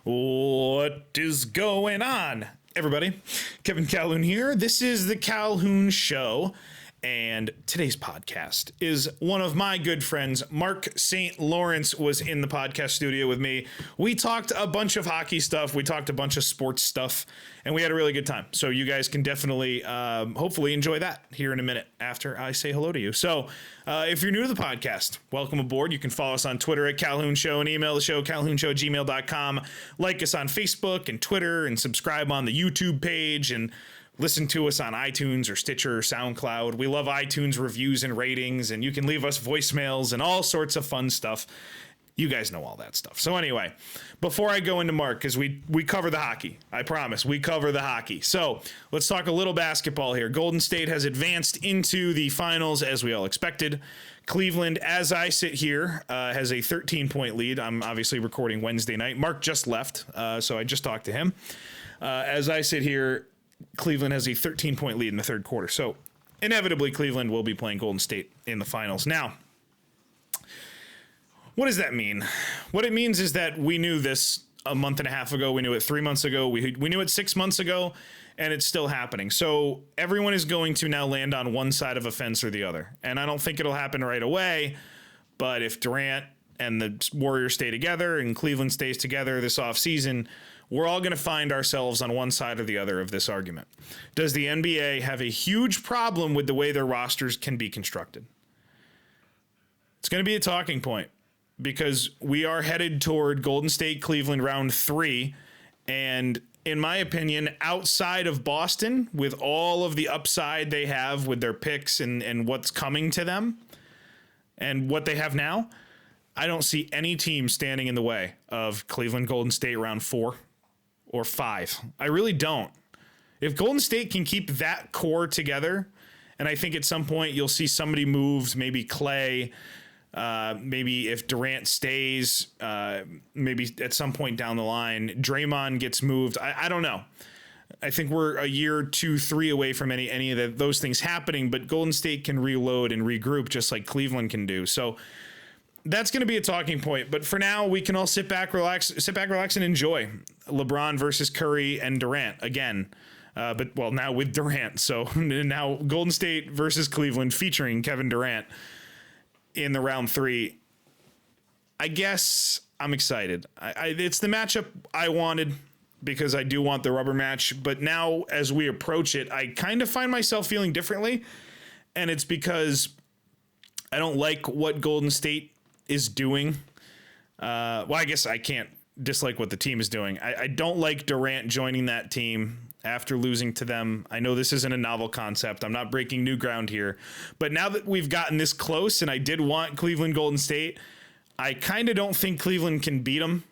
What is going on, everybody? Kevin Calhoun here. This is the Calhoun Show, and today's podcast is one of my good friends. Mark St. Lawrence was in the podcast studio with me. We talked a bunch of hockey stuff. We talked a bunch of sports stuff, and we had a really good time. So you guys can definitely, hopefully enjoy that here in a minute after I say hello to you. So if you're new to the podcast, welcome aboard. You can follow us on Twitter at Calhoun Show and email the show, calhounshow@gmail.com. Like us on Facebook and Twitter and subscribe on the YouTube page and listen to us on iTunes or Stitcher or SoundCloud. We love iTunes reviews and ratings, and you can leave us voicemails and all sorts of fun stuff. You guys know all that stuff. So anyway, before I go into Mark, because we cover the hockey, I promise, we cover the hockey. So let's talk a little basketball here. Golden State has advanced into the finals as we all expected. Cleveland, as I sit here, has a 13-point lead. I'm obviously recording Wednesday night. Mark just left, so I just talked to him. As I sit here, Cleveland has a 13-point lead in the third quarter. So inevitably, Cleveland will be playing Golden State in the finals. Now, what does that mean? What it means is that we knew this a month and a half ago. We knew it 3 months ago. We knew it 6 months ago, and it's still happening. So everyone is going to now land on one side of a fence or the other. And I don't think it'll happen right away. But if Durant and the Warriors stay together and Cleveland stays together this offseason, we're all going to find ourselves on one side or the other of this argument. Does the NBA have a huge problem with the way their rosters can be constructed? It's going to be a talking point because we are headed toward Golden State Cleveland round 3. And in my opinion, outside of Boston, with all of the upside they have with their picks and what's coming to them and what they have now, I don't see any team standing in the way of Cleveland Golden State round 4 or 5. I really don't. If Golden State can keep that core together, and I think at some point you'll see somebody moved, maybe Clay, maybe if Durant stays, maybe at some point down the line, Draymond gets moved. I don't know. I think we're a year, 2, 3 away from any of those things happening, but Golden State can reload and regroup just like Cleveland can do. So that's going to be a talking point. But for now, we can all sit back, relax, and enjoy LeBron versus Curry and Durant again. But now with Durant. So now Golden State versus Cleveland featuring Kevin Durant in the round 3. I guess I'm excited. It's the matchup I wanted because I do want the rubber match. But now as we approach it, I kind of find myself feeling differently. And it's because I don't like what Golden State is doing. I guess I can't dislike what the team is doing. I don't like Durant joining that team after losing to them. I know this isn't a novel concept. I'm not breaking new ground here. But now that we've gotten this close, and I did want Cleveland Golden State, I kind of don't think Cleveland can beat them.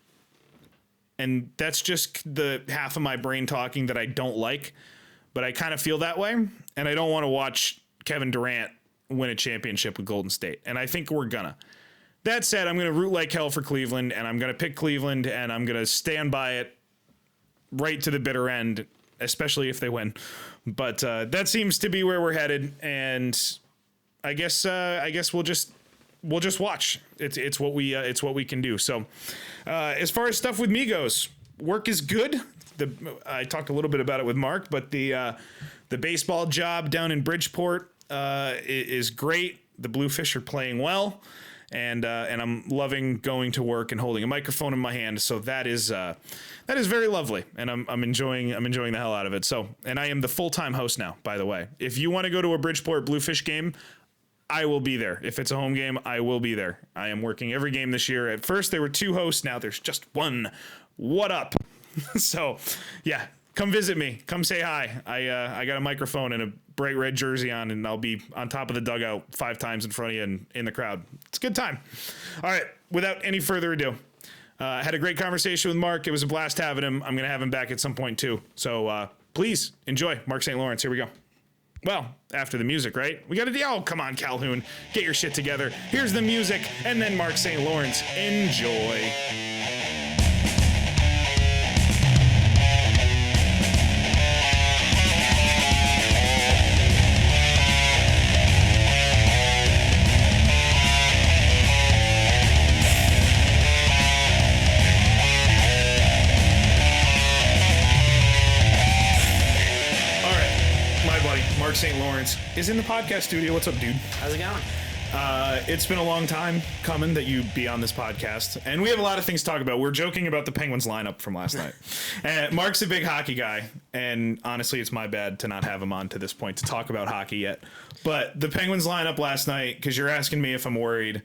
And that's just the half of my brain talking that I don't like. But I kind of feel that way. And I don't want to watch Kevin Durant win a championship with Golden State. And I think we're gonna. That said, I'm going to root like hell for Cleveland, and I'm going to pick Cleveland, and I'm going to stand by it right to the bitter end, especially if they win. But that seems to be where we're headed, and I guess we'll just watch. It's what we can do. So as far as stuff with me goes, work is good. I talked a little bit about it with Mark, but the baseball job down in Bridgeport is great. The Bluefish are playing well. And I'm loving going to work and holding a microphone in my hand. So that is very lovely, and I'm enjoying the hell out of it. So, and I am the full-time host now, by the way. If you want to go to a Bridgeport Bluefish game, I will be there. If it's a home game, I will be there. I am working every game this year. At first there were 2 hosts, now there's just 1. What up? So, yeah. Come visit me. Come say hi. I got a microphone and a bright red jersey on, and I'll be on top of the dugout 5 times in front of you and in the crowd. It's a good time. All right. Without any further ado, I had a great conversation with Mark. It was a blast having him. I'm going to have him back at some point too. So please enjoy Mark St. Lawrence. Here we go. Well, after the music, right? We got to come on, Calhoun. Get your shit together. Here's the music, and then Mark St. Lawrence. Enjoy. St. Lawrence, is in the podcast studio. What's up, dude? How's it going? It's been a long time coming that you be on this podcast, and we have a lot of things to talk about. We're joking about the Penguins lineup from last night. Mark's a big hockey guy, and honestly, it's my bad to not have him on to this point to talk about hockey yet. But the Penguins lineup last night, because you're asking me if I'm worried,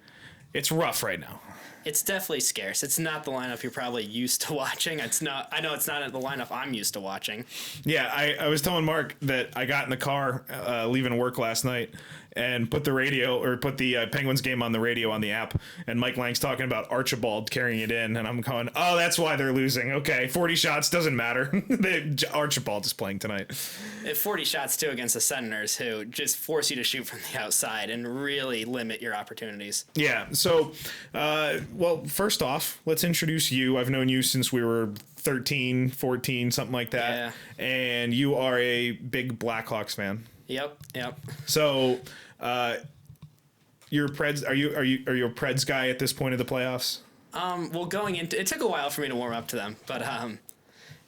it's rough right now. It's definitely scarce. It's not the lineup you're probably used to watching. It's not. I know it's not the lineup I'm used to watching. Yeah, I was telling Mark that I got in the car leaving work last night and put the Penguins game on the radio on the app, and Mike Lang's talking about Archibald carrying it in, and I'm going, oh, that's why they're losing. Okay, 40 shots, doesn't matter. Archibald is playing tonight. 40 shots, too, against the Senators, who just force you to shoot from the outside and really limit your opportunities. Yeah, so, well, first off, let's introduce you. I've known you since we were 13, 14, something like that. Yeah. And you are a big Blackhawks fan. Yep. So, you're Preds. Are you a Preds guy at this point of the playoffs? Well, going into it took a while for me to warm up to them, but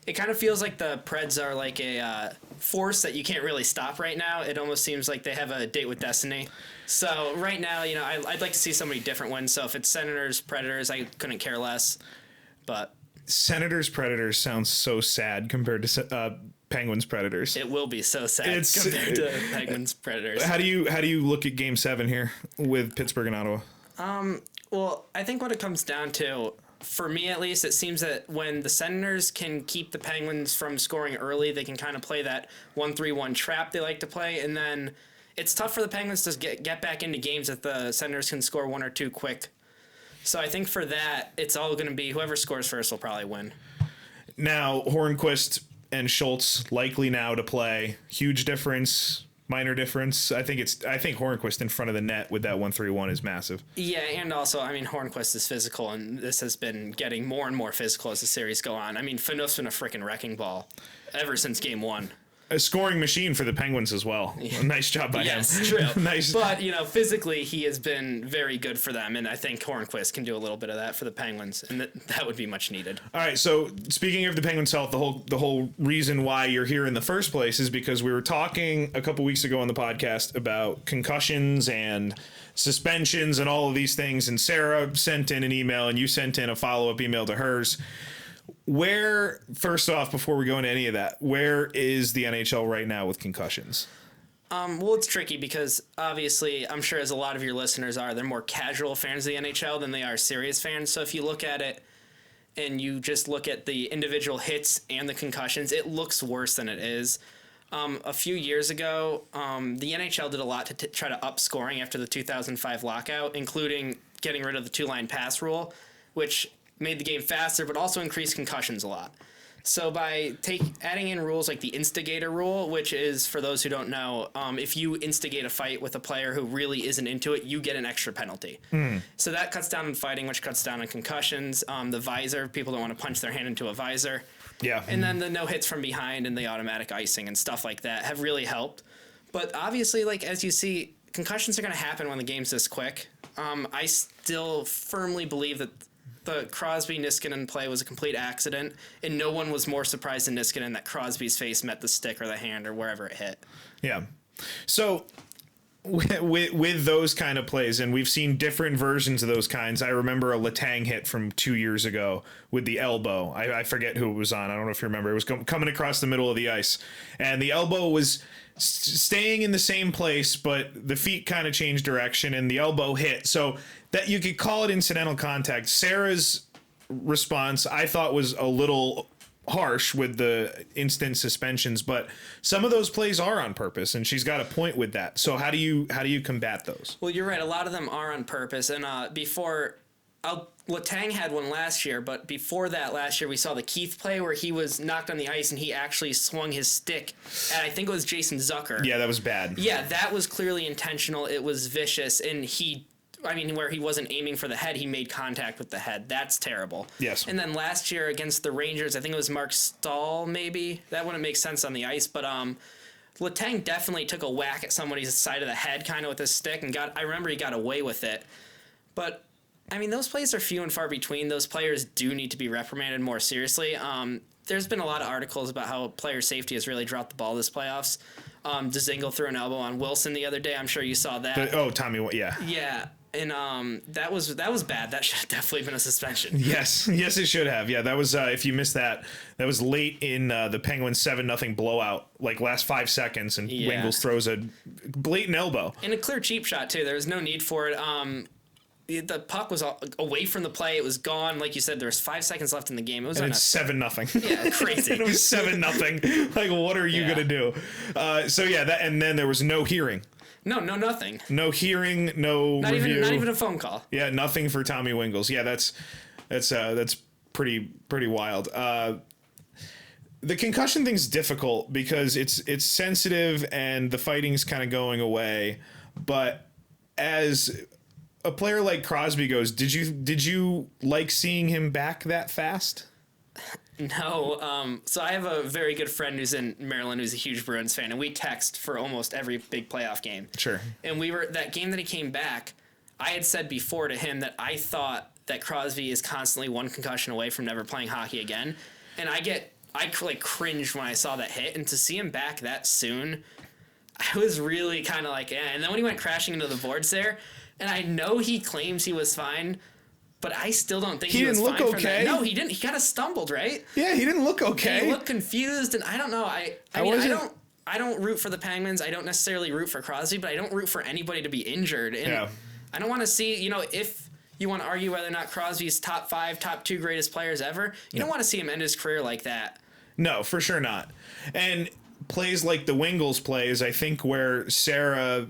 it kind of feels like the Preds are like a force that you can't really stop right now. It almost seems like they have a date with destiny. So right now, I'd like to see somebody different win. So if it's Senators, Predators, I couldn't care less. But Senators, Predators sounds so sad compared to Penguins, Predators. It will be so sad compared to Penguins, Predators. How do you look at Game 7 here with Pittsburgh and Ottawa? Well, I think what it comes down to, for me at least, it seems that when the Senators can keep the Penguins from scoring early, they can kind of play that 1-3-1 trap they like to play, and then it's tough for the Penguins to get back into games if the Senators can score one or two quick. So I think for that, it's all going to be whoever scores first will probably win. Now, Hornquist and Schultz likely now to play. Huge difference, minor difference. I think Hornquist in front of the net with that 1-3-1 is massive. Yeah, and also, Hornquist is physical, and this has been getting more and more physical as the series go on. Phaneuf's been a freaking wrecking ball ever since Game 1. A scoring machine for the Penguins as well. Yeah. Nice job by him. Yes, true. Nice. But, physically he has been very good for them, and I think Hornquist can do a little bit of that for the Penguins, and that would be much needed. All right, so speaking of the Penguins' health, the whole reason why you're here in the first place is because we were talking a couple weeks ago on the podcast about concussions and suspensions and all of these things, and Sarah sent in an email, and you sent in a follow-up email to hers. First off, before we go into any of that, where is the NHL right now with concussions? Well, it's tricky because obviously, I'm sure as a lot of your listeners are, they're more casual fans of the NHL than they are serious fans. So if you look at it and you just look at the individual hits and the concussions, it looks worse than it is. A few years ago, the NHL did a lot to try to up scoring after the 2005 lockout, including getting rid of the two-line pass rule, which made the game faster, but also increased concussions a lot. So by adding in rules like the instigator rule, which is, for those who don't know, if you instigate a fight with a player who really isn't into it, you get an extra penalty. So that cuts down on fighting, which cuts down on concussions. The visor, people don't want to punch their hand into a visor. Yeah. And then the no hits from behind and the automatic icing and stuff like that have really helped. But obviously, as you see, concussions are going to happen when the game's this quick. I still firmly believe that the Crosby-Niskanen play was a complete accident, and no one was more surprised than Niskanen that Crosby's face met the stick or the hand or wherever it hit. Yeah. So with those kind of plays, and we've seen different versions of those kinds. I remember a Letang hit from 2 years ago with the elbow. I forget who it was on. I don't know if you remember. It was coming across the middle of the ice, and the elbow was staying in the same place, but the feet kind of changed direction, and the elbow hit. So that you could call it incidental contact. Sarah's response, I thought, was a little harsh with the instant suspensions, but some of those plays are on purpose, and she's got a point with that. So how do you combat those? Well, you're right. A lot of them are on purpose, and Letang had one last year, but before that last year, we saw the Keith play where he was knocked on the ice and he actually swung his stick at, I think it was Jason Zucker. Yeah, that was bad. Yeah, that was clearly intentional. It was vicious, and where he wasn't aiming for the head, he made contact with the head. That's terrible. Yes. And then last year against the Rangers, I think it was Mark Stahl, maybe. That wouldn't make sense on the ice, but Letang definitely took a whack at somebody's side of the head kind of with his stick, and I remember he got away with it. But those plays are few and far between. Those players do need to be reprimanded more seriously. There's been a lot of articles about how player safety has really dropped the ball this playoffs. Dzingel threw an elbow on Wilson the other day. I'm sure you saw that. Tommy, yeah. Yeah. And that was bad. That should have definitely been a suspension. Yes, it should have. Yeah, that was if you missed that was late in the Penguins 7-0 blowout, like last 5 seconds, and Wingels throws a blatant elbow. And a clear cheap shot too. There was no need for it. The puck was away from the play. It was gone. Like you said, there was 5 seconds left in the game. It was 7-0. Yeah, crazy. It was 7-0. Like, what are you gonna do? And then there was no hearing. No, nothing. No hearing, no review. Not even a phone call. Yeah, nothing for Tommy Wingels. Yeah, that's pretty wild. The concussion thing's difficult because it's sensitive and the fighting's kind of going away. But as a player like Crosby goes, did you like seeing him back that fast? No. So I have a very good friend who's in Maryland who's a huge Bruins fan, and we text for almost every big playoff game. Sure. And that game that he came back, I had said before to him that I thought that Crosby is constantly one concussion away from never playing hockey again. And I cringed when I saw that hit, and to see him back that soon, I was really kind of like, eh. And then when he went crashing into the boards there, and I know he claims he was fine, but I still don't think he was fine. He didn't look okay. No, he didn't. He kind of stumbled, right? Yeah, he didn't look okay. And he looked confused, and I don't know. I don't root for the Penguins. I don't necessarily root for Crosby, but I don't root for anybody to be injured. And I don't want to see, if you want to argue whether or not Crosby's top 5, top 2 greatest players ever, you don't want to see him end his career like that. No, for sure not. And plays like the Wingels plays, I think, where Sarah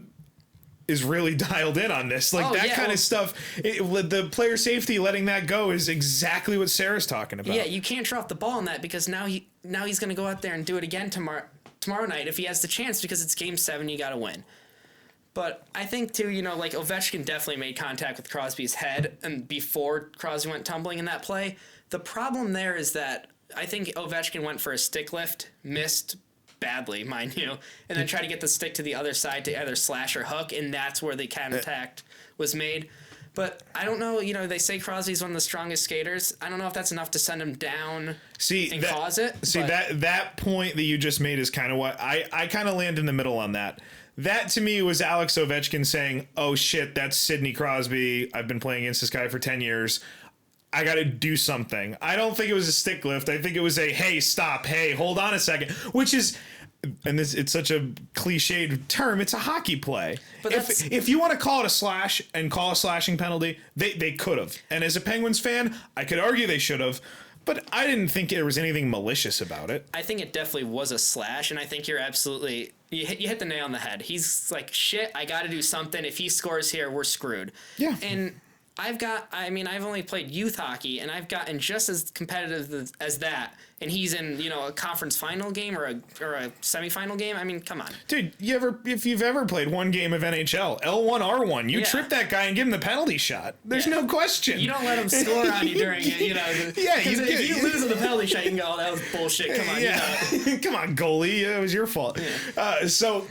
is really dialed in on this. Like kind of stuff. The player safety, letting that go is exactly what Sarah's talking about. Yeah, you can't drop the ball on that because now he's going to go out there and do it again tomorrow night if he has the chance, because it's game 7, you got to win. But I think too, like Ovechkin definitely made contact with Crosby's head and before Crosby went tumbling in that play. The problem there is that I think Ovechkin went for a stick lift, missed badly, mind you, and then try to get the stick to the other side to either slash or hook, and that's where the contact was made. But I don't know, they say Crosby's one of the strongest skaters. I don't know if that's enough to send him down and cause it. That point that you just made is kind of what I kind of land in the middle on that. That to me was Alex Ovechkin saying, oh shit, that's Sidney Crosby. I've been playing against this guy for 10 years. I got to do something. I don't think it was a stick lift. I think it was a, hey, stop. Hey, hold on a second, which is, and it's such a cliched term. It's a hockey play. But if you want to call it a slash and call a slashing penalty, they could have. And as a Penguins fan, I could argue they should have, but I didn't think there was anything malicious about it. I think it definitely was a slash, and I think you're absolutely, you hit the nail on the head. He's like, shit, I got to do something. If he scores here, we're screwed. Yeah. And I've only played youth hockey, and I've gotten just as competitive as that. And he's in, a conference final game or a semifinal game. I mean, come on, dude. If you've ever played one game of NHL, L1, R1, you trip that guy and give him the penalty shot. There's no question. You don't let him score on you during it. If you lose on the penalty shot, you can go, "Oh, that was bullshit." Come on, come on, goalie. It was your fault. Yeah. All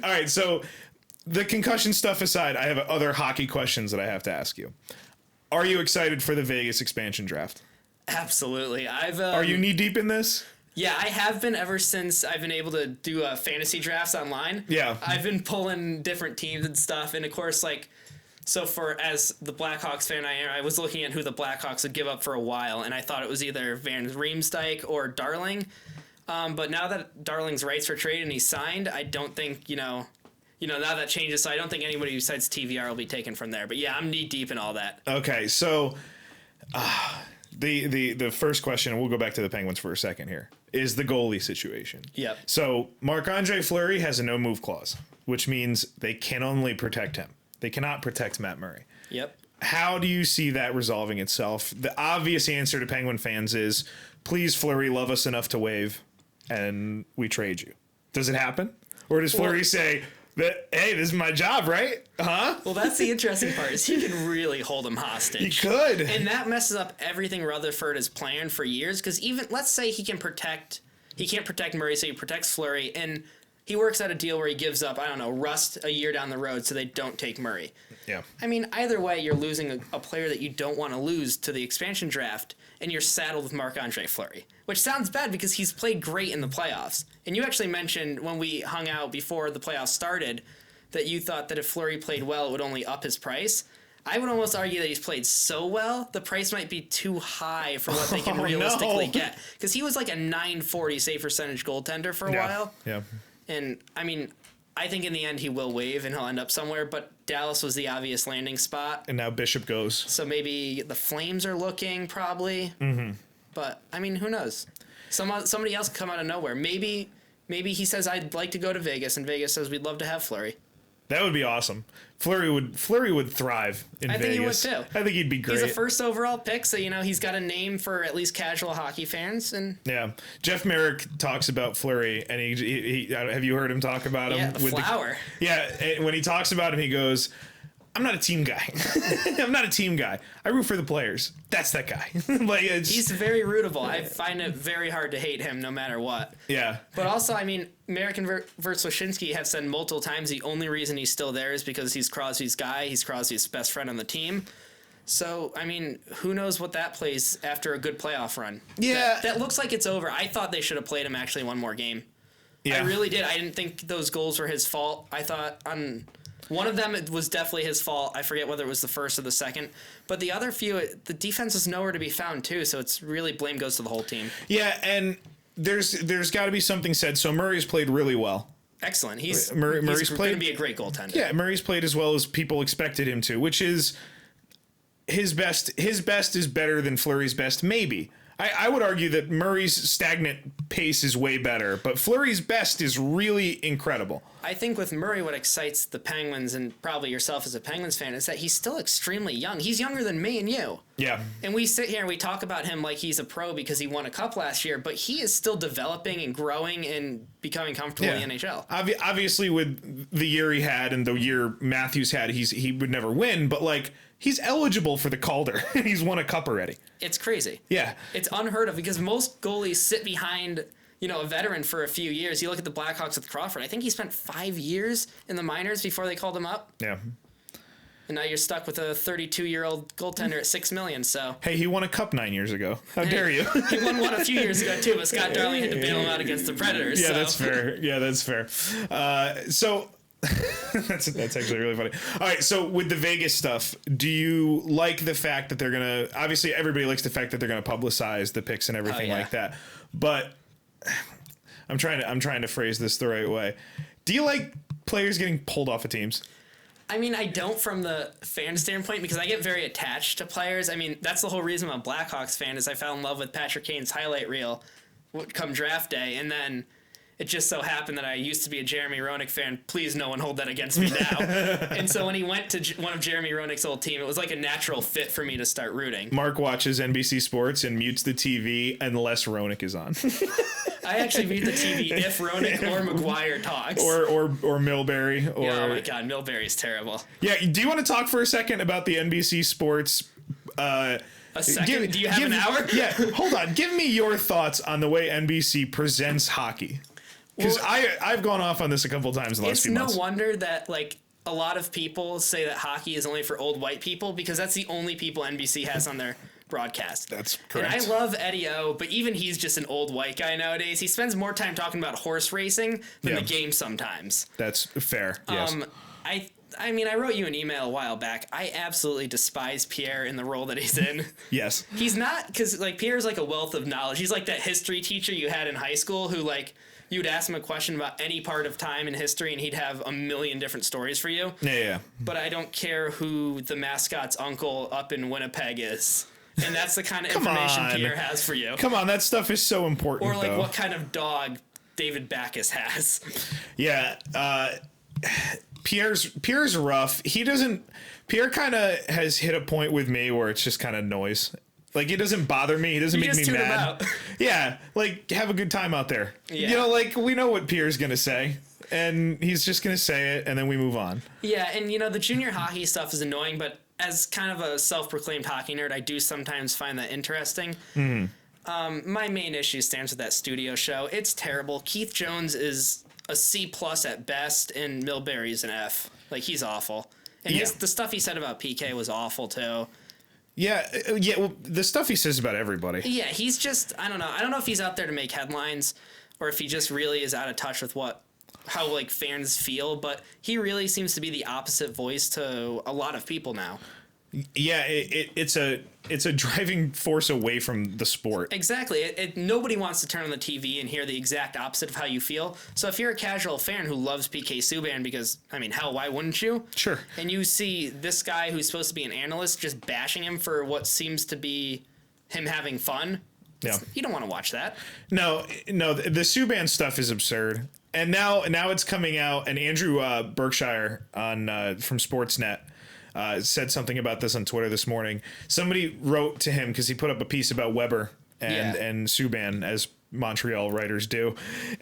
right, so. The concussion stuff aside, I have other hockey questions that I have to ask you. Are you excited for the Vegas expansion draft? Absolutely. Are you knee deep in this? Yeah, I have been ever since I've been able to do fantasy drafts online. Yeah. I've been pulling different teams and stuff. And of course, as the Blackhawks fan I am, I was looking at who the Blackhawks would give up for a while. And I thought it was either Van Riemsdyk or Darling. But now that Darling's rights were traded and he's signed, I don't think, now that changes, so I don't think anybody besides TVR will be taken from there. But yeah, I'm knee deep in all that. Okay, so the first question, and we'll go back to the Penguins for a second here, is the goalie situation. Yep. So Marc-Andre Fleury has a no-move clause, which means they can only protect him. They cannot protect Matt Murray. Yep. How do you see that resolving itself? The obvious answer to Penguin fans is, please, Fleury, love us enough to waive, and we trade you. Does it happen? Or does Fleury say... hey, this is my job, right? Huh? Well, that's the interesting part, is he can really hold him hostage. He could. And that messes up everything Rutherford has planned for years, because even, let's say he can't protect Murray, so he protects Fleury, and he works out a deal where he gives up, Rust a year down the road so they don't take Murray. Yeah. I mean, either way, you're losing a player that you don't want to lose to the expansion draft, and you're saddled with Marc-Andre Fleury, which sounds bad because he's played great in the playoffs. And you actually mentioned when we hung out before the playoffs started that you thought that if Fleury played well, it would only up his price. I would almost argue that he's played so well, the price might be too high for what they can realistically get. Because he was like a .940 save percentage goaltender for a while. Yeah. And, I mean, I think in the end he will waive and he'll end up somewhere, but Dallas was the obvious landing spot. And now Bishop goes. So maybe the Flames are looking, probably. Mm-hmm. But, I mean, who knows? Somebody else could come out of nowhere. Maybe he says, I'd like to go to Vegas, and Vegas says, we'd love to have Fleury. That would be awesome. Fleury would thrive in Vegas. I think he would too. I think he'd be great. He's a first overall pick, so he's got a name for at least casual hockey fans. And yeah, Jeff Merrick talks about Fleury, and he have you heard him talk about him? Yeah, the flower. When he talks about him, he goes, "I'm not a team guy. I'm not a team guy. I root for the players. That's that guy." He's very rootable. I find it very hard to hate him no matter what. Yeah. But also, I mean, Merrick and Verslashinsky have said multiple times the only reason he's still there is because he's Crosby's guy. He's Crosby's best friend on the team. So, I mean, who knows what that plays after a good playoff run. Yeah. That looks like it's over. I thought they should have played him actually one more game. Yeah. I really did. I didn't think those goals were his fault. I thought on one of them it was definitely his fault. I forget whether it was the first or the second. But the other few, the defense is nowhere to be found too, so it's really blame goes to the whole team. Yeah, and there's got to be something said. So Murray's played really well. Excellent. He's Murray's going to be a great goaltender. Yeah, Murray's played as well as people expected him to, which is his best. His best is better than Fleury's best, maybe. I would argue that Murray's stagnant pace is way better, but Fleury's best is really incredible. I think with Murray, what excites the Penguins, and probably yourself as a Penguins fan, is that he's still extremely young. He's younger than me and you. Yeah. And we sit here and we talk about him like he's a pro because he won a cup last year, but he is still developing and growing and becoming comfortable in the NHL. Obviously, with the year he had and the year Matthews had, he would never win, but like he's eligible for the Calder. He's won a cup already. It's crazy. Yeah. It's unheard of because most goalies sit behind, a veteran for a few years. You look at the Blackhawks with Crawford. I think he spent 5 years in the minors before they called him up. Yeah. And now you're stuck with a 32-year-old goaltender at $6 million. So hey, he won a cup 9 years ago. How dare you? He won one a few years ago too, but Scott Darling had to bail him out against the Predators. Yeah, that's fair. Yeah, that's fair. So that's actually really funny. All right, so with the Vegas stuff, do you like the fact that they're gonna? Obviously, everybody likes the fact that they're gonna publicize the picks and everything like that. But I'm trying to phrase this the right way. Do you like players getting pulled off of teams? I mean, I don't from the fan standpoint because I get very attached to players. I mean, that's the whole reason I'm a Blackhawks fan is I fell in love with Patrick Kane's highlight reel come draft day, and then it just so happened that I used to be a Jeremy Roenick fan. Please, no one hold that against me now. And so when he went to one of Jeremy Roenick's old team, it was like a natural fit for me to start rooting. Mark watches NBC Sports and mutes the TV unless Roenick is on. I actually mute the TV if Roenick or McGuire talks. Or Milbury. Or, oh my God, Milbury's terrible. Yeah, do you want to talk for a second about the NBC Sports... a second? Do you have an hour? Yeah, hold on. Give me your thoughts on the way NBC presents hockey. Because I've gone off on this a couple times in the last few months. It's no wonder that a lot of people say that hockey is only for old white people because that's the only people NBC has on their broadcast. That's correct. And I love Eddie O, but even he's just an old white guy nowadays. He spends more time talking about horse racing than the game sometimes. That's fair. Yes. I mean, I wrote you an email a while back. I absolutely despise Pierre in the role that he's in. Yes. He's not, because Pierre's like a wealth of knowledge. He's like that history teacher you had in high school who you'd ask him a question about any part of time in history and he'd have a million different stories for you. Yeah. But I don't care who the mascot's uncle up in Winnipeg is. And that's the kind of information Pierre has for you. Come on, that stuff is so important. Or what kind of dog David Backus has. Yeah. Pierre's rough. Pierre kind of has hit a point with me where it's just kind of noise. It doesn't bother me. He doesn't make me mad. Yeah, have a good time out there. Yeah. We know what Pierre's going to say, and he's just going to say it, and then we move on. Yeah, and, the junior hockey stuff is annoying, but as kind of a self-proclaimed hockey nerd, I do sometimes find that interesting. Mm-hmm. My main issue stands with that studio show. It's terrible. Keith Jones is a C+ at best, and Milbury's an F. He's awful. And the stuff he said about PK was awful, too. Yeah. Well, the stuff he says about everybody. Yeah, he's just, I don't know. I don't know if he's out there to make headlines or if he just really is out of touch with how like fans feel, but he really seems to be the opposite voice to a lot of people now. Yeah, it's a driving force away from the sport. Exactly. Nobody wants to turn on the TV and hear the exact opposite of how you feel. So if you're a casual fan who loves PK Subban, because, I mean, hell, why wouldn't you? Sure. And you see this guy who's supposed to be an analyst just bashing him for what seems to be him having fun. Yeah. You don't want to watch that. No, the Subban stuff is absurd. And now it's coming out, and Andrew Berkshire from Sportsnet said something about this on Twitter this morning. Somebody wrote to him because he put up a piece about Weber and Subban, as Montreal writers do,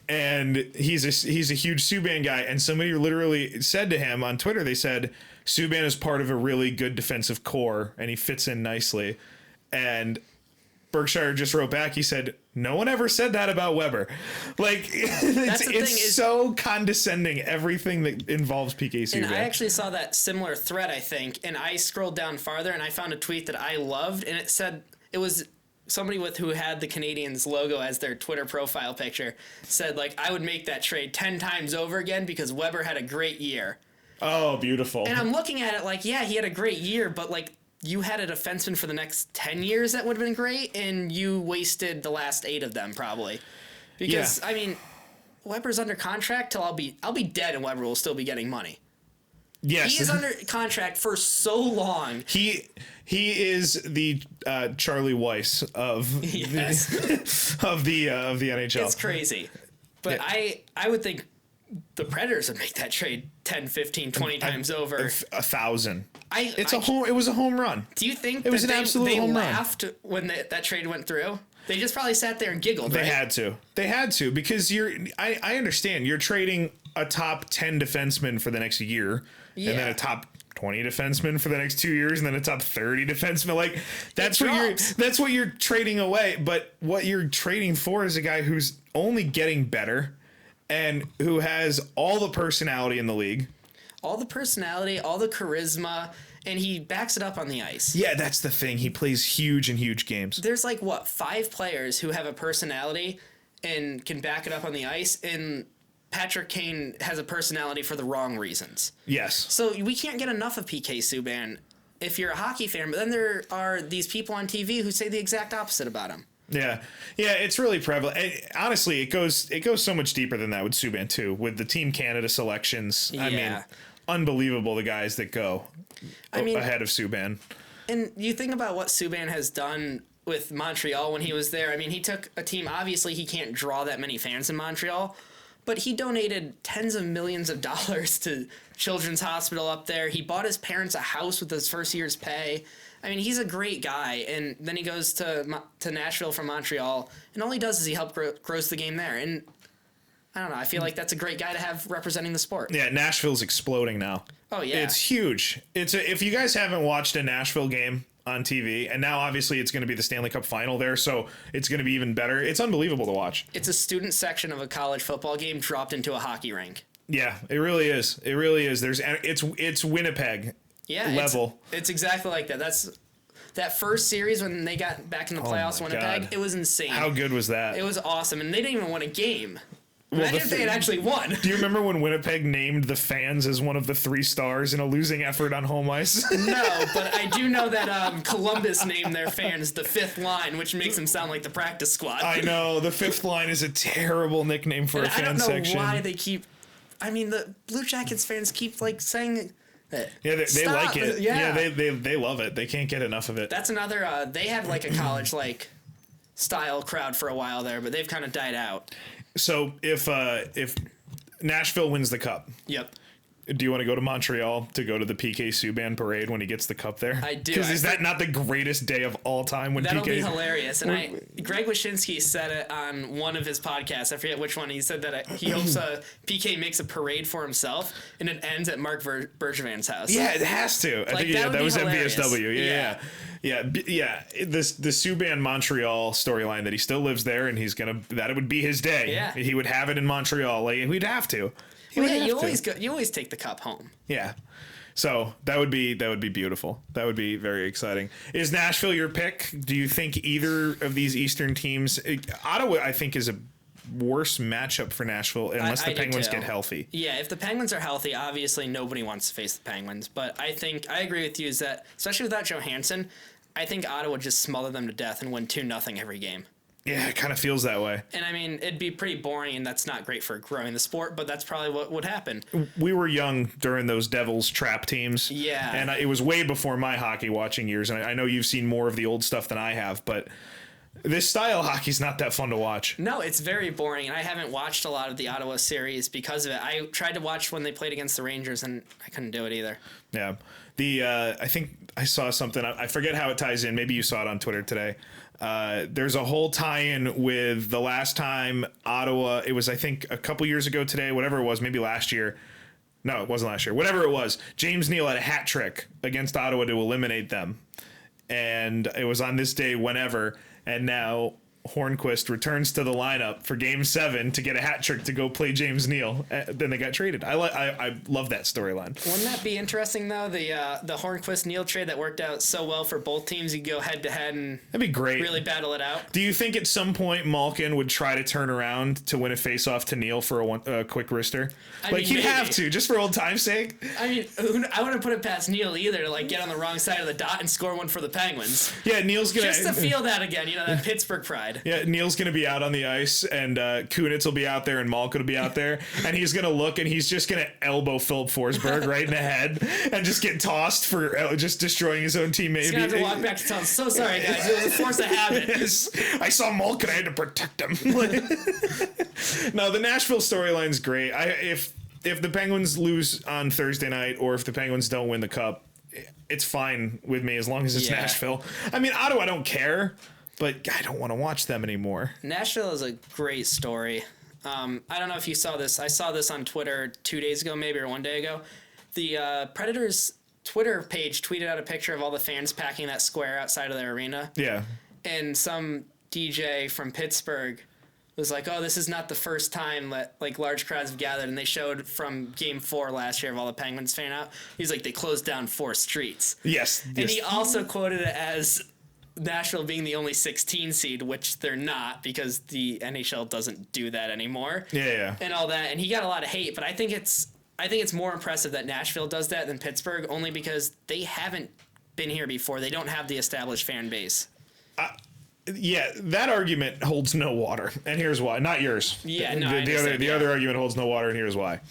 and he's a huge Subban guy. And somebody literally said to him on Twitter, they said Subban is part of a really good defensive core, and he fits in nicely. And Berkshire just wrote back. He said, "No one ever said that about Weber." Like, it's so condescending, everything that involves PK Subban. And I actually saw that similar thread, I think, and I scrolled down farther and I found a tweet that I loved, and it said, it was somebody who had the Canadiens logo as their Twitter profile picture, said, like, I would make that trade 10 times over again because Weber had a great year. Oh, beautiful. And I'm looking at it like, yeah, he had a great year, but like, you had a defenseman for the next 10 years that would have been great, and you wasted the last 8 of them probably. Because, I mean, Weber's under contract till I'll be dead, and Weber will still be getting money. Yes. He is under contract for so long. He is the Charlie Weiss of of the NHL. It's crazy. But I would think the Predators would make that trade 10, 15, 20 times over. 1,000. It was a home run. Do you think it was an absolute home run? They laughed when that trade went through? They just probably sat there and giggled, right? They had to because I understand you're trading a top 10 defenseman for the next year, and then a top 20 defenseman for the next 2 years, and then a top 30 defenseman. Like that's what you're trading away. But what you're trading for is a guy who's only getting better and who has all the personality in the league. All the personality, all the charisma, and he backs it up on the ice. Yeah, that's the thing. He plays huge in huge games. There's like, 5 players who have a personality and can back it up on the ice, and Patrick Kane has a personality for the wrong reasons. Yes. So we can't get enough of PK Subban if you're a hockey fan, but then there are these people on TV who say the exact opposite about him. Yeah, it's really prevalent. Honestly, it goes so much deeper than that with Subban too. With the Team Canada selections, I mean, unbelievable the guys that go ahead of Subban. And you think about what Subban has done with Montreal when he was there. I mean, he took a team. Obviously, he can't draw that many fans in Montreal, but he donated tens of millions of dollars to Children's Hospital up there. He bought his parents a house with his first year's pay. I mean, he's a great guy, and then he goes to Nashville from Montreal, and all he does is he helps grows the game there. And I don't know, I feel like that's a great guy to have representing the sport. Yeah, Nashville's exploding now. Oh, yeah. It's huge. If you guys haven't watched a Nashville game on TV, and now obviously it's going to be the Stanley Cup final there, so it's going to be even better. It's unbelievable to watch. It's a student section of a college football game dropped into a hockey rink. Yeah, it really is. It really is. It's Winnipeg. Yeah, level. It's exactly like that. That first series when they got back in the playoffs, Winnipeg, God. It was insane. How good was that? It was awesome, and they didn't even win a game. Imagine if they had actually won. Do you remember when Winnipeg named the fans as one of the 3 stars in a losing effort on home ice? No, but I do know that Columbus named their fans the 5th line, which makes them sound like the practice squad. I know. The 5th line is a terrible nickname for a fan section. I don't know why they keep... I mean, the Blue Jackets fans keep, saying... Yeah, they like it. Yeah, they love it. They can't get enough of it. That's another. They had a college style crowd for a while there, but they've kind of died out. So if Nashville wins the cup, yep. Do you want to go to Montreal to go to the PK Subban parade when he gets the cup there? I do. Because is that not the greatest day of all time when that'll PK... be hilarious. And Greg Wyshynski said it on one of his podcasts. I forget which one. He said that he hopes PK makes a parade for himself and it ends at Mark Bergevin's house. Yeah, it has to. I think that was hilarious. NBSW. Yeah. The Subban Montreal storyline that he still lives there and that would be his day. Yeah. He would have it in Montreal. We'd have to. You always take the cup home. Yeah. So that would be beautiful. That would be very exciting. Is Nashville your pick? Do you think either of these Eastern teams? Ottawa, I think, is a worse matchup for Nashville unless the Penguins get healthy. Yeah, if the Penguins are healthy, obviously nobody wants to face the Penguins. But I think I agree with you is that especially without Johansson, I think Ottawa would just smother them to death and win 2-0 every game. Yeah, it kind of feels that way. And I mean, it'd be pretty boring, and that's not great for growing the sport, but that's probably what would happen. We were young during those Devils trap teams. Yeah. And it was way before my hockey watching years. And I know you've seen more of the old stuff than I have, but this style of hockey's not that fun to watch. No, it's very boring, and I haven't watched a lot of the Ottawa series because of it. I tried to watch when they played against the Rangers, and I couldn't do it either. Yeah. I think I saw something. I forget how it ties in. Maybe you saw it on Twitter today. There's a whole tie-in with the last time Ottawa, it was, I think, a couple years ago today, whatever it was, maybe last year. No, it wasn't last year. Whatever it was, James Neal had a hat trick against Ottawa to eliminate them. And it was on this day whenever, and now Hornquist returns to the lineup for Game 7 to get a hat trick to go play James Neal. Then they got traded. I love that storyline. Wouldn't that be interesting though? The Hornquist Neal trade that worked out so well for both teams. You go head to head and that'd be great. Really battle it out. Do you think at some point Malkin would try to turn around to win a faceoff to Neal for a quick wrister? He'd have to just for old time's sake. I mean, I wouldn't put it past Neal either to get on the wrong side of the dot and score one for the Penguins. Yeah, Neal's gonna just to feel that again. That Pittsburgh pride. Yeah, Neal's going to be out on the ice, and Kunitz will be out there, and Malkin will be out there, and he's going to look, and he's just going to elbow Philip Forsberg right in the head and just get tossed for just destroying his own teammate. He's going to have to walk back to town. So sorry, guys. It was a force of habit. Yes, I saw Malkin. I had to protect him. No, the Nashville storyline's great. If the Penguins lose on Thursday night, or if the Penguins don't win the Cup, it's fine with me as long as it's Nashville. I mean, Ottawa, I don't care. But I don't want to watch them anymore. Nashville is a great story. I don't know if you saw this. I saw this on Twitter 2 days ago, maybe, or 1 day ago. The Predators Twitter page tweeted out a picture of all the fans packing that square outside of their arena. Yeah. And some DJ from Pittsburgh was like, oh, this is not the first time that large crowds have gathered. And they showed from Game 4 last year of all the Penguins fan out. He's like, they closed down 4 streets. Yes. And he also quoted it as Nashville being the only 16 seed, which they're not because the NHL doesn't do that anymore. Yeah. And all that, and he got a lot of hate, but I think it's more impressive that Nashville does that than Pittsburgh, only because they haven't been here before. They don't have the established fan base. Yeah, that argument holds no water, and here's why. Not yours. Yeah, no. The other argument holds no water, and here's why.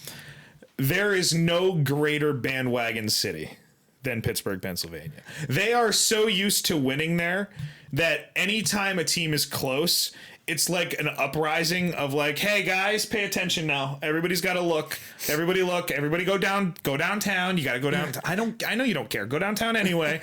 There is no greater bandwagon city than Pittsburgh, Pennsylvania. They are so used to winning there that anytime a team is close, it's like an uprising of hey guys, pay attention now. Everybody's got to look. Everybody look. Everybody go downtown. You got to go down. I know you don't care. Go downtown anyway.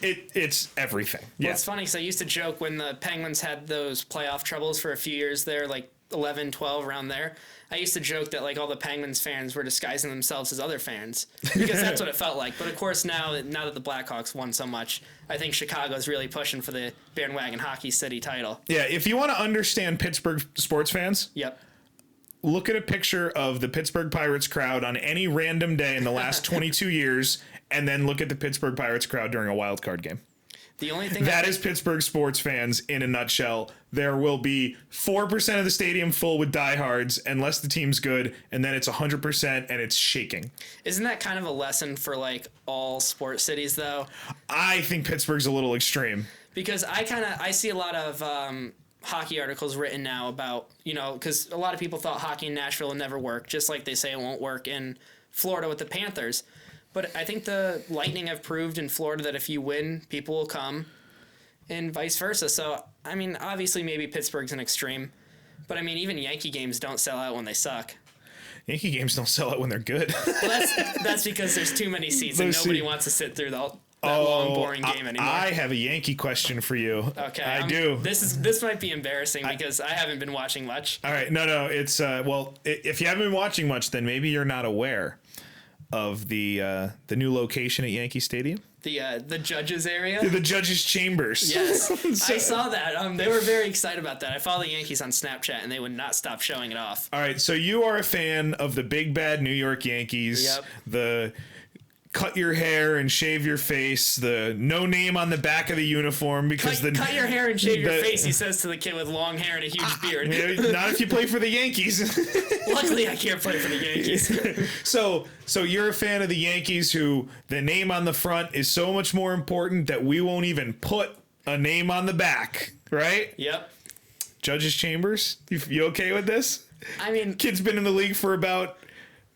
It's everything. Yeah. Well, it's funny because I used to joke when the Penguins had those playoff troubles for a few years there, 11, 12, around there. I used to joke that all the Penguins fans were disguising themselves as other fans because that's what it felt like. But of course now that the Blackhawks won so much, I think Chicago's really pushing for the bandwagon hockey city title. Yeah, if you want to understand Pittsburgh sports fans, yep. Look at a picture of the Pittsburgh Pirates crowd on any random day in the last 22 years, and then look at the Pittsburgh Pirates crowd during a wild card game. The only thing that is Pittsburgh sports fans in a nutshell. There will be 4% of the stadium full with diehards unless the team's good, and then it's 100% and it's shaking. Isn't that kind of a lesson for all sports cities though? I think Pittsburgh's a little extreme. Because I see a lot of hockey articles written now about, because a lot of people thought hockey in Nashville would never work, just like they say it won't work in Florida with the Panthers. But I think the Lightning have proved in Florida that if you win, people will come, and vice versa. So, I mean, obviously maybe Pittsburgh's an extreme, but I mean, even Yankee games don't sell out when they suck. Yankee games don't sell out when they're good. Well, that's because there's too many seats and nobody wants to sit through that long, boring game anymore. I have a Yankee question for you. Okay. I do. This might be embarrassing because I haven't been watching much. All right. No. It's, if you haven't been watching much, then maybe you're not aware of the new location at Yankee Stadium. The judges area? The judges' chambers. Yes. I saw that. They were very excited about that. I follow the Yankees on Snapchat, and they would not stop showing it off. All right, so you are a fan of the big bad New York Yankees. Yep. The cut your hair and shave your face, the no name on the back of the uniform because cut your hair and shave your face, he says to the kid with long hair and a huge beard. Not if you play for the Yankees. Luckily, I can't play for the Yankees. So you're a fan of the Yankees who the name on the front is so much more important that we won't even put a name on the back, right? Yep. Judge's Chambers, you okay with this? I mean, kid's been in the league for about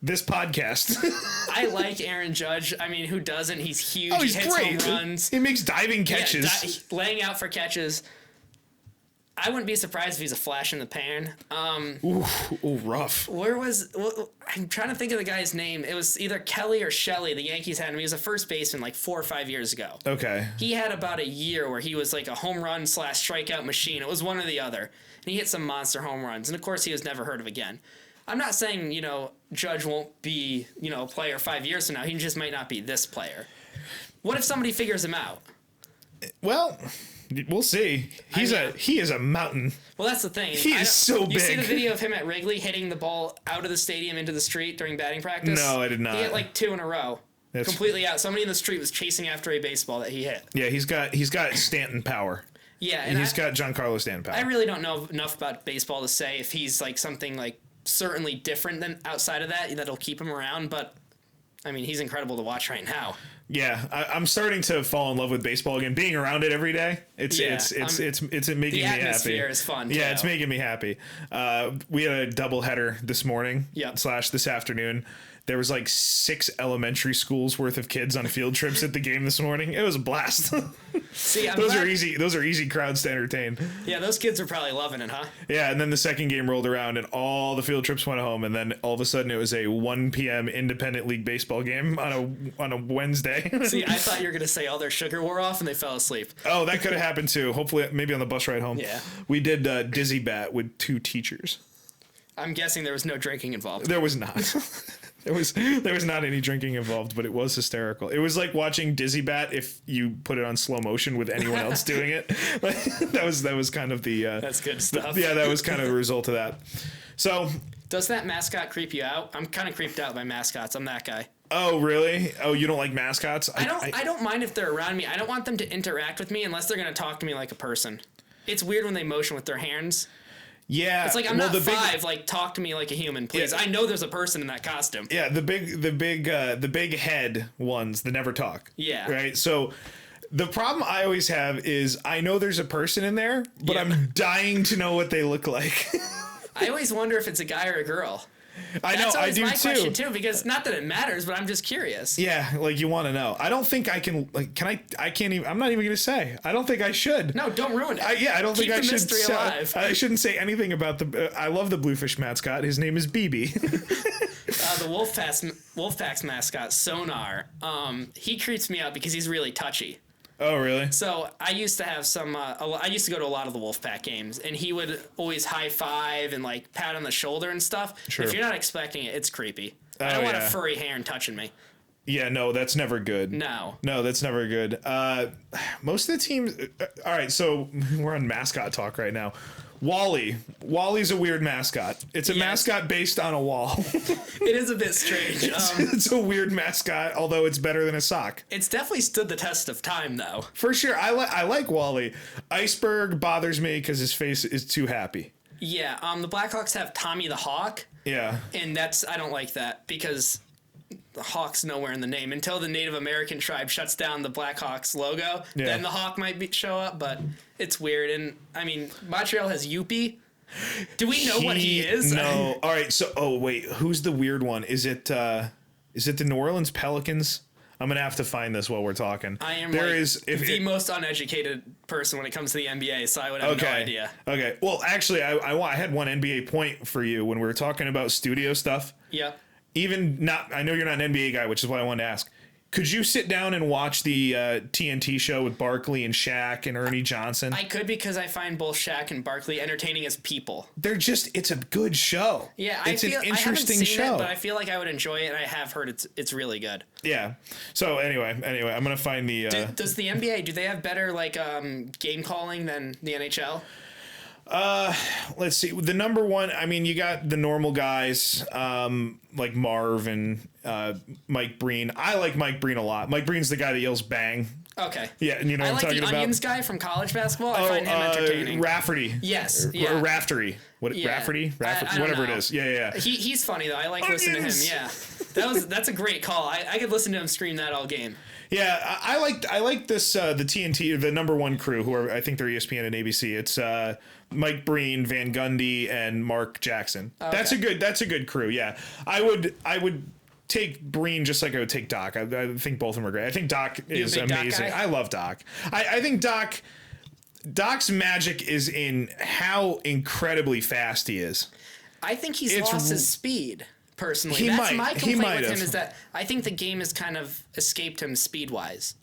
this podcast. I like Aaron Judge. I mean, who doesn't? He's huge. Oh, he's he hits great. home runs. He makes diving catches. Laying out for catches. I wouldn't be surprised if he's a flash in the pan. Ooh, rough. I'm trying to think of the guy's name. It was either Kelly or Shelley. The Yankees had him. He was a first baseman like 4 or 5 years ago. Okay. He had about a year where he was like a home run / strikeout machine. It was one or the other. And he hit some monster home runs. And of course, he was never heard of again. I'm not saying, Judge won't be, a player 5 years from now. He just might not be this player. What if somebody figures him out? Well, we'll see. He is a mountain. Well, that's the thing. He is so big. You see the video of him at Wrigley hitting the ball out of the stadium into the street during batting practice? No, I did not. He hit like 2 in a row. Completely out. Somebody in the street was chasing after a baseball that he hit. Yeah, he's got Stanton power. Yeah, and he's got Giancarlo Stanton power. I really don't know enough about baseball to say if he's like something like certainly different than outside of that'll keep him around, but I mean, he's incredible to watch right now. Yeah, I'm starting to fall in love with baseball again. Being around it every day, it's making me happy. The atmosphere is fun. Yeah, it's making me happy. We had a doubleheader this morning / this afternoon. There was like 6 elementary schools worth of kids on field trips at the game this morning. It was a blast. See, those are easy crowds to entertain. Yeah, those kids are probably loving it, huh? Yeah, and then the second game rolled around and all the field trips went home, and then all of a sudden it was a 1 p.m. independent league baseball game on a Wednesday. See, I thought you were gonna say all their sugar wore off and they fell asleep. Oh, that could have happened too. Hopefully, maybe on the bus ride home. Yeah, we did dizzy bat with 2 teachers. I'm guessing there was no drinking involved. There was not. There was not any drinking involved, but it was hysterical. It was like watching Dizzy Bat if you put it on slow motion with anyone else doing it. Like, that was kind of the that's good stuff. That was kind of a result of that. So, does that mascot creep you out? I'm kind of creeped out by mascots. I'm that guy. Oh, really? Oh, you don't like mascots? I don't mind if they're around me. I don't want them to interact with me unless they're going to talk to me like a person. It's weird when they motion with their hands. Yeah, it's like I'm not 5. Like, talk to me like a human, please. Yeah. I know there's a person in that costume. Yeah, the big head ones that never talk. Yeah, right. So the problem I always have is I know there's a person in there, but I'm dying to know what they look like. I always wonder if it's a guy or a girl. I know, I do too. That's always my question too, because not that it matters, but I'm just curious. Yeah, like you want to know. I don't think I can. Like, I can't even. I'm not even gonna say. I don't think I should. No, don't ruin it. I don't Keep think I should. Mystery alive. I shouldn't say anything about the. I love the Bluefish mascot. His name is BB. The Wolfpack's mascot, Sonar. He creeps me out because he's really touchy. Oh, really? So I used to have I used to go to a lot of the Wolfpack games, and he would always high five and like pat on the shoulder and stuff. Sure. If you're not expecting it, it's creepy. I don't want a furry hand touching me. Yeah, no, that's never good. No, that's never good. Most of the teams. All right, so we're on mascot talk right now. Wally's a weird mascot. It's a mascot based on a wall. It is a bit strange. It's a weird mascot, although it's better than a sock. It's definitely stood the test of time, though. For sure. I like Wally. Iceberg bothers me because his face is too happy. Yeah, the Blackhawks have Tommy the Hawk. Yeah. And I don't like that because the Hawk's nowhere in the name. Until the Native American tribe shuts down the Blackhawks logo, then the Hawk might show up, but it's weird. And, I mean, Montreal has Youppi. Do we know what he is? No. All right, so, wait, who's the weird one? Is it the New Orleans Pelicans? I'm going to have to find this while we're talking. I am the most uneducated person when it comes to the NBA, so I would have no idea. Okay. Well, actually, I had one NBA point for you when we were talking about studio stuff. Yeah. I know you're not an NBA guy, which is why I wanted to ask. Could you sit down and watch the TNT show with Barkley and Shaq and Ernie Johnson? I could, because I find both Shaq and Barkley entertaining as people. It's a good show. Yeah, it's an interesting I haven't seen show. It, but I feel like I would enjoy it, and I have heard it's really good. Yeah. So anyway, I'm gonna find the. Does the NBA, do they have better game calling than the NHL? Let's see. The number one, I mean, you got the normal guys, like Marv and Mike Breen. I like Mike Breen a lot. Mike Breen's the guy that yells bang. Okay. Yeah, and you know I what I'm like talking the about? Onions guy from college basketball. I find him entertaining. Rafferty. Yes. Or Raftery. What? Yeah. Rafferty? I don't whatever know. it is. Yeah. He's funny though. I like listening to him. Onions! Yeah. That's a great call. I could listen to him stream that all game. Yeah, I like this the TNT, the number one crew, who are, I think they're ESPN and ABC. It's Mike Breen, Van Gundy, and Mark Jackson. Okay. That's a good crew. Yeah, I would take Breen just like I would take Doc. I think both of them are great. I think Doc is big Doc amazing. guy? I love Doc. I think Doc's magic is in how incredibly fast he is. I think he's lost his speed. Personally, my He complaint might with have. him is that I think the game has kind of escaped him speed wise.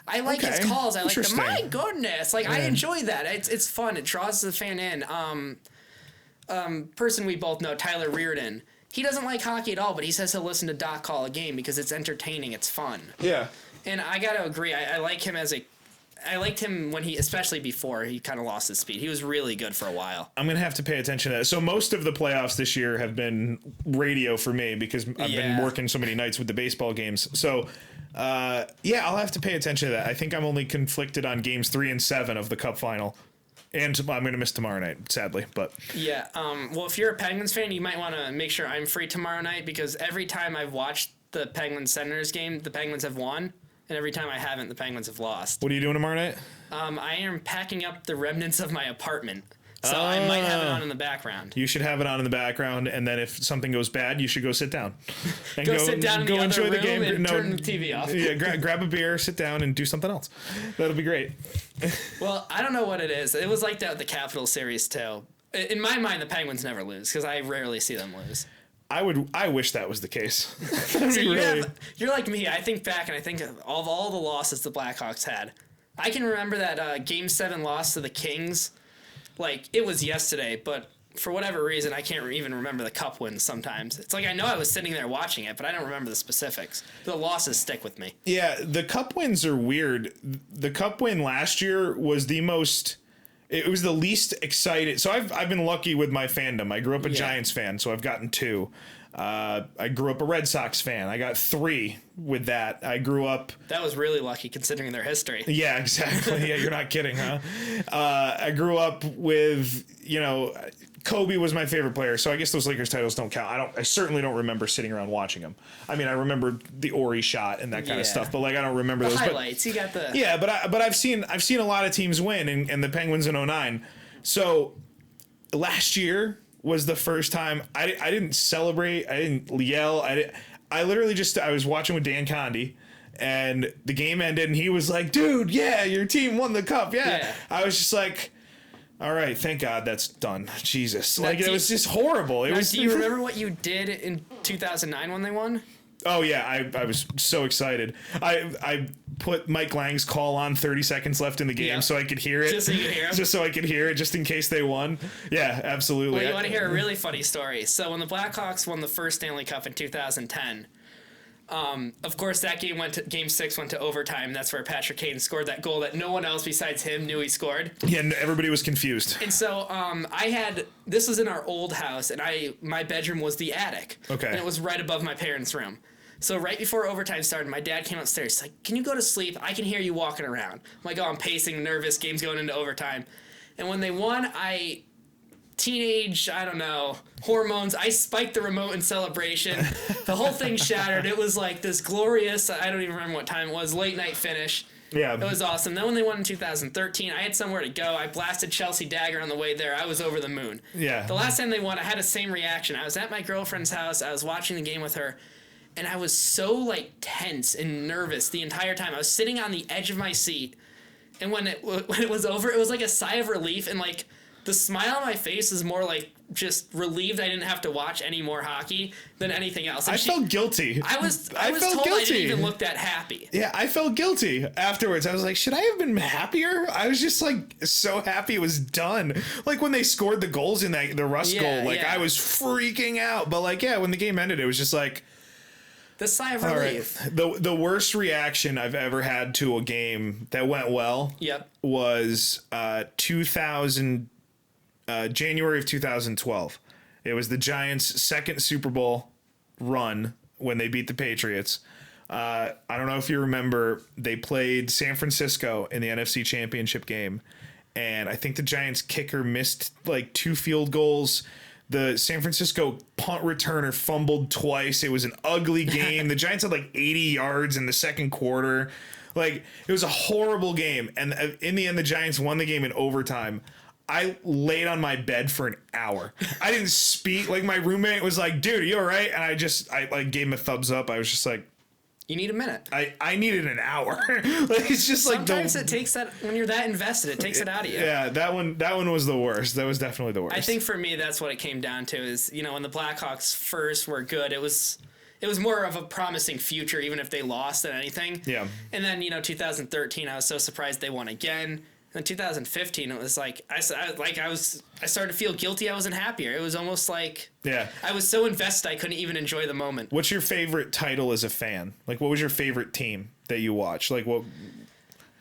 I like his Okay. calls. I like the Interesting. my goodness. Like I enjoy that. It's fun. It draws the fan in. Person we both know, Tyler Reardon. He doesn't like hockey at all, but he says he'll listen to Doc call a game because it's entertaining. It's fun. Yeah. And I gotta agree. I like him I liked him when especially before he kind of lost his speed. He was really good for a while. I'm going to have to pay attention to that. So most of the playoffs this year have been radio for me because I've been working so many nights with the baseball games. So, I'll have to pay attention to that. I think I'm only conflicted on games 3 and 7 of the Cup final. And I'm going to miss tomorrow night, sadly. But yeah, well, if you're a Penguins fan, you might want to make sure I'm free tomorrow night because every time I've watched the Penguins Senators game, the Penguins have won. And every time I haven't, the Penguins have lost. what are you doing tomorrow night? I am packing up the remnants of my apartment. So I might have it on in the background. You should have it on in the background, and then if something goes bad, you should go sit down. And Go sit down in the other room and turn the TV off. Yeah, grab a beer, sit down, and do something else. That'll be great. Well, I don't know what it is. It was like that with the Capital Series, too. In my mind, the Penguins never lose because I rarely see them lose. I wish that was the case. So you're like me. I think back and I think of all the losses the Blackhawks had. I can remember that Game 7 loss to the Kings. Like, it was yesterday, but for whatever reason, I can't even remember the Cup wins sometimes. It's like I know I was sitting there watching it, but I don't remember the specifics. The losses stick with me. Yeah, the Cup wins are weird. The Cup win last year was the most... It was the least excited. So I've been lucky with my fandom. I grew up a Giants fan, so I've gotten 2. I grew up a Red Sox fan. I got 3 with that. I grew up... That was really lucky considering their history. Yeah, exactly. Yeah, you're not kidding, huh? I grew up with, Kobe was my favorite player, so I guess those Lakers titles don't count. I certainly don't remember sitting around watching them. I mean, I remember the Ori shot and that kind of stuff, but I don't remember those highlights. You got the but I've seen a lot of teams win, and the Penguins in 09. So last year was the first time I didn't celebrate. I didn't yell. I literally I was watching with Dan Condy. And the game ended, and he was like, "Dude, yeah, your team won the cup." Yeah. I was just like, all right, thank God that's done. Jesus. It was just horrible. Do you remember what you did in 2009 when they won? Oh, yeah, I was so excited. I put Mike Lang's call on 30 seconds left in the game so I could hear it. Just so you could hear him? Just so I could hear it, just in case they won. Yeah, absolutely. Well, you want to hear a really funny story? So when the Blackhawks won the first Stanley Cup in 2010, of course, that game 6 went to overtime. That's where Patrick Kane scored that goal that no one else besides him knew he scored. Yeah, and everybody was confused. And so this was in our old house, and my bedroom was the attic. Okay. And it was right above my parents' room. So right before overtime started, my dad came upstairs. He's like, "Can you go to sleep? I can hear you walking around." I'm like, "Oh, I'm pacing, nervous. Game's going into overtime." And when they won, teenage, I don't know, hormones, I spiked the remote in celebration. The whole thing shattered. It was like this glorious, I don't even remember what time it was, late night finish. Yeah. It was awesome. Then when they won in 2013, I had somewhere to go. I blasted Chelsea Dagger on the way there. I was over the moon. Yeah. The last time they won, I had the same reaction. I was at my girlfriend's house. I was watching the game with her. And I was so, tense and nervous the entire time. I was sitting on the edge of my seat. And when it was over, it was like a sigh of relief. And, the smile on my face is more just relieved I didn't have to watch any more hockey than anything else. And I felt guilty. I was felt told guilty. I didn't even look that happy. Yeah, I felt guilty afterwards. I was like, should I have been happier? I was just so happy it was done. When they scored the goals in the Russ goal, I was freaking out. But when the game ended, it was just the sigh of relief. Right. The worst reaction I've ever had to a game that went well Yep. was 2000. January of 2012. It was the Giants' second Super Bowl run when they beat the Patriots. I don't know if you remember, they played San Francisco in the NFC Championship game, and I think the Giants kicker missed like 2 field goals. The San Francisco punt returner fumbled twice. It was an ugly game. The Giants had like 80 yards in the second quarter. Like, it was a horrible game. And in the end, the Giants won the game in overtime. I laid on my bed for an hour. I didn't speak. Like, my roommate was like, dude, are you all right? And I like gave him a thumbs up. I was just like, you need a minute. I needed an hour. Like, it's just like sometimes it takes that when you're that invested, it takes it out of you. Yeah, that one was the worst. That was definitely the worst. I think for me, that's what it came down to. Is when the Blackhawks first were good, it was more of a promising future, even if they lost than anything. Yeah. And then 2013, I was so surprised they won again. In 2015, it was like I started to feel guilty. I wasn't happier. It was almost like I was so invested I couldn't even enjoy the moment. What's your favorite title as a fan? Like, what was your favorite team that you watched? Like, what?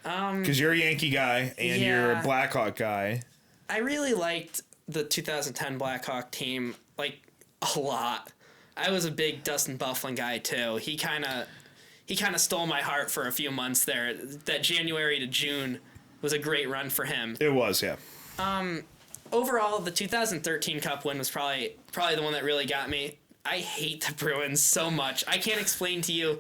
Because you're a Yankee guy and you're a Blackhawk guy. I really liked the 2010 Blackhawk team like a lot. I was a big Dustin Byfuglien guy too. He kind of stole my heart for a few months there. That January to June was a great run for him. It was, yeah. Overall, the 2013 Cup win was probably the one that really got me. I hate the Bruins so much. I can't explain to you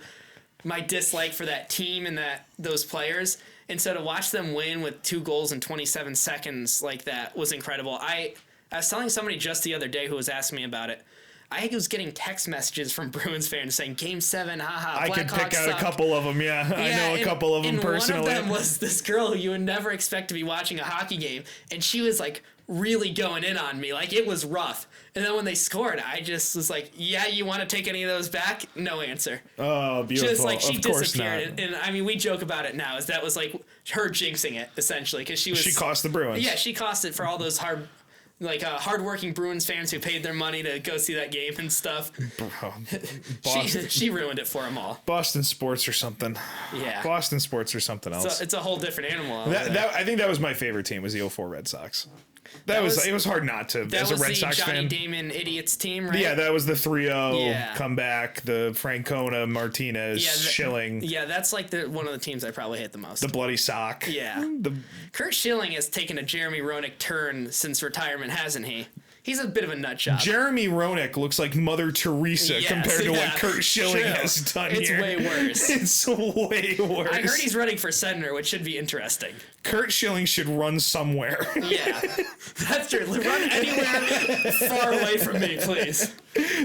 my dislike for that team and those players. And so to watch them win with 2 goals in 27 seconds like that was incredible. I was telling somebody just the other day who was asking me about it. I was getting text messages from Bruins fans saying, Game 7, haha, I could pick out suck. a couple of them, yeah. I know a couple of them personally. One of them was this girl who you would never expect to be watching a hockey game, and she was, like, really going in on me. Like, it was rough. And then when they scored, I just was like, yeah, you want to take any of those back? No answer. Oh, beautiful. Just, like, she of course disappeared. Not. And, I mean, we joke about it now, is that was, like, her jinxing it, essentially, because she cost the Bruins. Yeah, she cost it for all those hardworking Bruins fans who paid their money to go see that game and stuff. She ruined it for them all. Boston sports or something. Yeah. Boston sports or something else. So it's a whole different animal. I think that was my favorite team, was the 04 Red Sox. It was hard not to, as a Red Sox fan. That was the Johnny Damon Idiots team, right? Yeah, that was the 3-0 comeback, the Francona, Martinez, Schilling. Yeah, that's like one of the teams I probably hate the most. The bloody sock. Yeah. Kurt Schilling has taken a Jeremy Roenick turn since retirement, hasn't he? He's a bit of a nut job. Jeremy Roenick looks like Mother Teresa compared to what Kurt Schilling has done It's here. way worse. It's way worse. I heard he's running for senator, which should be interesting. Kurt Schilling should run somewhere. Yeah, that's true. Run anywhere far away from me, please.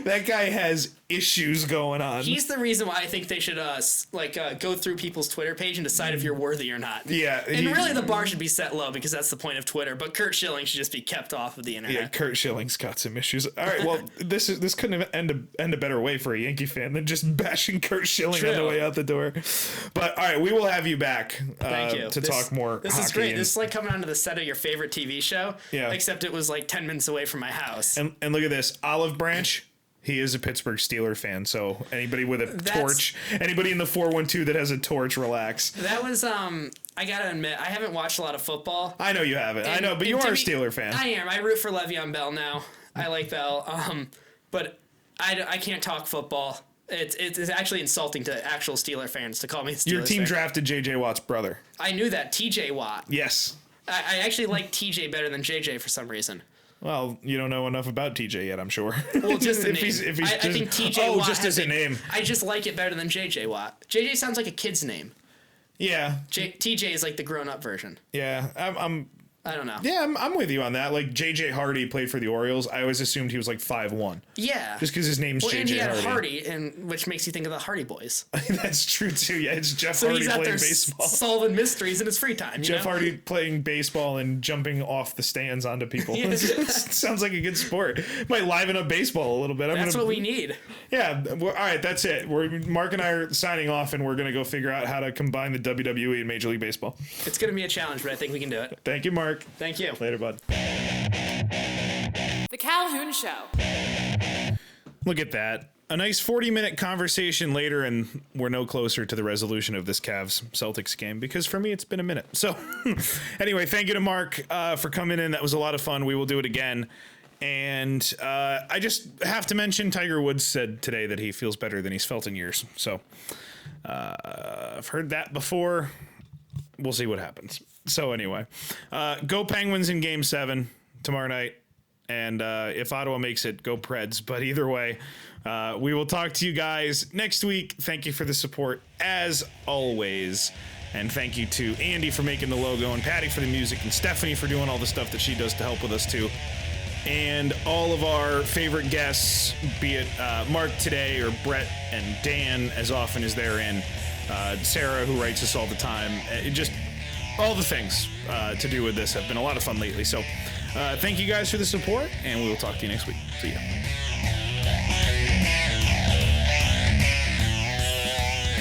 That guy has issues going on. He's the reason why I think they should go through people's Twitter page and decide if you're worthy or not. Yeah. And really the bar should be set low because that's the point of Twitter. But Kurt Schilling should just be kept off of the internet. Yeah, Kurt Schilling's got some issues. All right, well, this couldn't have end a better way for a Yankee fan than just bashing Kurt Schilling on the way out the door. But all right, we will have you back Thank you. to talk more. This is great. This is like coming onto the set of your favorite TV show. Yeah. Except it was like 10 minutes away from my house. And look at this, Olive Branch. He is a Pittsburgh Steelers fan, so anybody with a torch, anybody in the 412 that has a torch, relax. That was, I gotta admit, I haven't watched a lot of football. I know you haven't. I know, but you are a Steeler fan. I am. I root for Le'Veon Bell now. I like Bell. But I can't talk football. It's actually insulting to actual Steeler fans to call me a Steelers Your team fan. drafted J.J. Watt's brother. I knew that, T.J. Watt. Yes. I actually like T.J. better than J.J. for some reason. Well, you don't know enough about TJ yet, I'm sure. Well, just the if name. I think TJ Watt just as a name. I just like it better than JJ Watt. JJ sounds like a kid's name. Yeah. TJ is like the grown-up version. Yeah, I don't know. Yeah, I'm with you on that. Like, J.J. Hardy played for the Orioles. I always assumed he was like 5'1". Yeah. Just because his name's J.J. And he had Hardy. which makes you think of the Hardy Boys. That's true, too. Yeah, it's Jeff So Hardy he's out playing there baseball. solving mysteries in his free time. Jeff Hardy playing baseball and jumping off the stands onto people. Sounds like a good sport. Might liven up baseball a little bit. That's what we need. Yeah. All right, that's it. Mark and I are signing off, and we're going to go figure out how to combine the WWE and Major League Baseball. It's going to be a challenge, but I think we can do it. Thank you, Mark. Thank you. Later, bud. The Calhoun Show. Look at that. a nice 40-minute conversation later, and we're no closer to the resolution of this Cavs-Celtics game, because for me, it's been a minute. So anyway, thank you to Mark for coming in. That was a lot of fun. We will do it again. And I just have to mention Tiger Woods said today that he feels better than he's felt in years. So I've heard that before. We'll see what happens. So anyway, go Penguins in Game 7 tomorrow night. And if Ottawa makes it, go Preds. But either way, we will talk to you guys next week. Thank you for the support, as always. And thank you to Andy for making the logo, and Patty for the music, and Stephanie for doing all the stuff that she does to help with us, too. And all of our favorite guests, be it Mark today or Brett and Dan, as often as they're in. Sarah, who writes us all the time. Just all the things to do with this have been a lot of fun lately. So thank you guys for the support, and we will talk to you next week. See ya.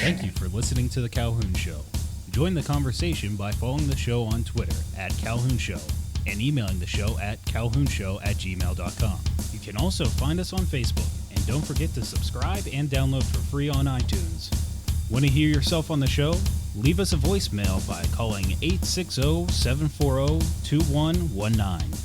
Thank you for listening to The Calhoun Show. Join the conversation by following the show on Twitter @Calhoun Show and emailing the show at calhounshow@gmail.com. You can also find us on Facebook, and don't forget to subscribe and download for free on iTunes. Want to hear yourself on the show? Leave us a voicemail by calling 860-740-2119.